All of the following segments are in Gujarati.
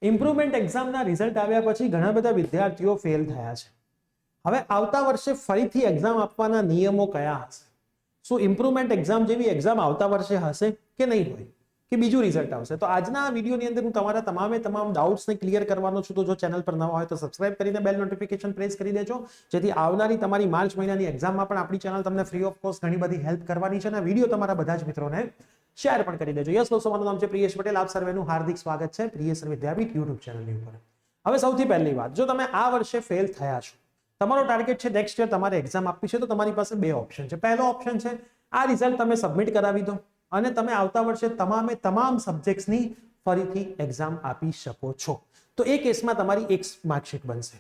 ઇમ્પ્રુવમેન્ટ એક્ઝામના રિઝલ્ટ આવ્યા પછી ઘણા બધા વિદ્યાર્થીઓ ફેલ થયા છે. હવે આવતા વર્ષે ફરીથી એક્ઝામ આપવાના નિયમો કયા હશે? શું ઇમ્પ્રુવમેન્ટ એક્ઝામ જેવી એક્ઝામ આવતા વર્ષે હશે કે નહીં હોય, કે બીજું રિઝલ્ટ આવશે? તો આજના વિડીયોની અંદર હું તમારા તમામ ડાઉટ્સને ક્લિયર કરવાનો છું. તો જો ચેનલ પર નવા હોય તો સબસ્ક્રાઇબ કરીને બેલ નોટિફિકેશન પ્રેસ કરી દેજો, જેથી આવનારી તમારી માર્ચ મહિનાની એક્ઝામમાં પણ આપણી ચેનલ તમને ફ્રી ઓફ કોસ્ટ ઘણી બધી હેલ્પ કરવાની છે. અને વિડીયો તમારા બધા જ મિત્રોને શેર પણ કરી દેજો. યસ દોસ્તો, મારું નામ છે પ્રિયેશ પટેલ. આપ સર્વેનું હાર્દિક સ્વાગત છે પ્રિયેશ વિદ્યાપીઠ યુટ્યુબ ચેનલની ઉપર. હવે સૌથી પહેલી વાત, જો તમે આ વર્ષે ફેલ થયા છો, તમારો ટાર્ગેટ છે નેક્સ્ટ યર તમારે એક્ઝામ આપવી છે, તો તમારી પાસે બે ઓપ્શન છે. પહેલો ઓપ્શન છે આ રિઝલ્ટ તમે સબમિટ કરાવી દો અને તમે આવતા વર્ષે તમામ સબ્જેક્ટ્સની ફરીથી એક્ઝામ આપી શકો છો. તો એ કેસમાં તમારી એક માર્કશીટ બનશે.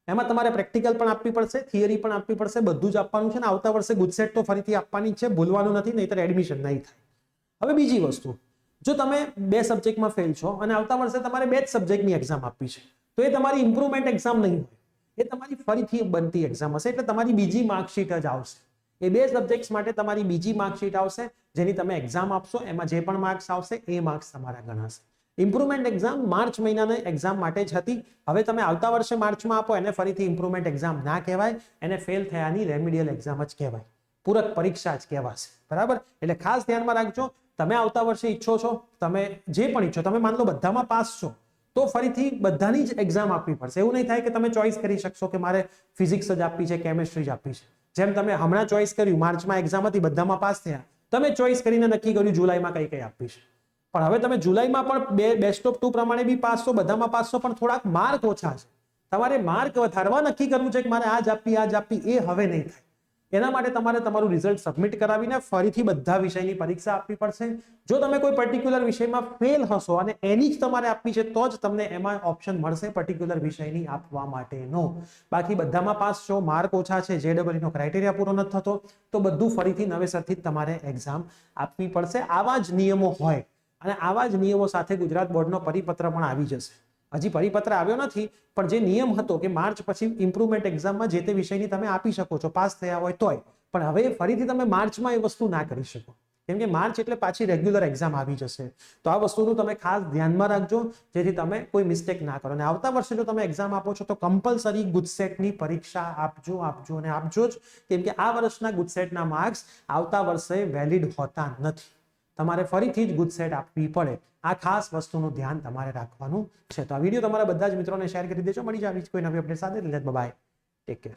એમાં તમારે પ્રેક્ટિકલ પણ આપવી પડશે, થિયરી પણ આપવી પડશે, બધું જ આપવાનું છે. ને આવતા વર્ષે ગુજસેટ તો ફરીથી આપવાની છે, ભૂલવાનું નથી, નહીંતર એડમિશન નહીં થાય. હવે બીજી વસ્તુ, જો તમે બે સબ્જેક્ટમાં ફેલ છો અને આવતા વર્ષે તમારે બે જ સબ્જેક્ટની એક્ઝામ આપવી છે, તો એ તમારી ઇમ્પ્રુવમેન્ટ એક્ઝામ નહીં હોય, એ તમારી ફરીથી બનતી એક્ઝામ હશે. એટલે તમારી બીજી માર્કશીટ જ આવશે. એ બે સબ્જેક્ટ્સ માટે તમારી બીજી માર્કશીટ આવશે, જેની તમે એક્ઝામ આપશો. એમાં જે પણ માર્ક્સ આવશે એ માર્ક્સ તમારા ગણાશે. ઇમ્પ્રુવમેન્ટ એક્ઝામ માર્ચ મહિનાની એક્ઝામ માટે જ હતી. હવે તમે આવતા વર્ષે માર્ચમાં આપો, એને ફરીથી ઇમ્પ્રુવમેન્ટ એક્ઝામ ના કહેવાય, એને ફેલ થયાની રેમિડિયલ એક્ઝામ જ કહેવાય, પૂરક પરીક્ષા જ કહેવાશે. બરાબર? એટલે ખાસ ધ્યાનમાં રાખજો. તમે આવતા વર્ષે ઈચ્છો છો, તમે જે પણ ઈચ્છો, તમે માન લો બધામાં પાસ છો, તો ફરીથી બધાની જ એક્ઝામ આપવી પડશે. એવું નહીં થાય કે તમે ચોઈસ કરી શકશો કે મારે ફિઝિક્સ જ આપવી છે, કેમેસ્ટ્રી જ આપવી છે. જેમ તમે હમણાં ચોઈસ કર્યું, માર્ચમાં એક્ઝામ હતી, બધામાં પાસ થયા, તમે ચોઈસ કરીને નક્કી કર્યું જુલાઈમાં કઈ આપવી છે. પણ હવે તમે જુલાઈમાં પણ બેસ્ટ ઓફ 2 પ્રમાણે બી પાસ છો, બધામાં પાસ છો, પણ થોડાક માર્ક ઓછા છે, તમારે માર્ક વધારવા નક્કી કરવું છે કે મારે આ જ આપવી, એ હવે નહીં થાય. એના માટે તમારે તમારું રિઝલ્ટ સબમિટ કરાવીને ફરીથી બધા વિષયની પરીક્ષા આપવી પડશે. જો તમે કોઈ પર્ટિક્યુલર વિષયમાં ફેલ હશો અને એની જ તમારે આપવી છે, તો જ તમને એમાં ઓપ્શન મળશે પર્ટિક્યુલર વિષયની આપવા માટેનો. બાકી બધામાં પાસ છો, માર્ક ઓછા છે, JEE નો ક્રાઇટેરિયા પૂરો નથી થતો, તો બધું ફરીથી નવેસરથી જ તમારે એક્ઝામ આપવી પડશે. આવા જ નિયમો હોય અને આવા જ નિયમો સાથે ગુજરાત બોર્ડનો પરિપત્ર પણ આવી જશે. હજી પરિપત્ર આવ્યો નથી, પણ જે નિયમ હતો કે માર્ચ પછી ઇમ્પ્રુવમેન્ટ એક્ઝામમાં જે તે વિષયની તમે આપી શકો છો, પાસ થયા હોય તોય. પણ હવે ફરીથી તમે માર્ચમાં એ વસ્તુ ના કરી શકો, કેમ કે માર્ચ એટલે પાછી રેગ્યુલર એક્ઝામ આવી જશે. તો આ વસ્તુનું તમે ખાસ ધ્યાનમાં રાખજો, જેથી તમે કોઈ મિસ્ટેક ના કરો. અને આવતા વર્ષે જો તમે એક્ઝામ આપો છો, તો કમ્પલસરી ગુજસેટની પરીક્ષા આપજો અને આપજો જ, કેમ કે આ વર્ષના ગુજસેટના માર્ક્સ આવતા વર્ષે વેલિડ હોતા નથી. તમારે ફરીથી જ ગુજસેટ આપવી પડે. આ ખાસ વસ્તુનું ધ્યાન તમારે રાખવાનું છે. તો આ વિડીયો તમારા બધા જ મિત્રોને શેર કરી દેજો. મળી જાય કોઈ નવી અપડેટ સાથે. Bye, take care.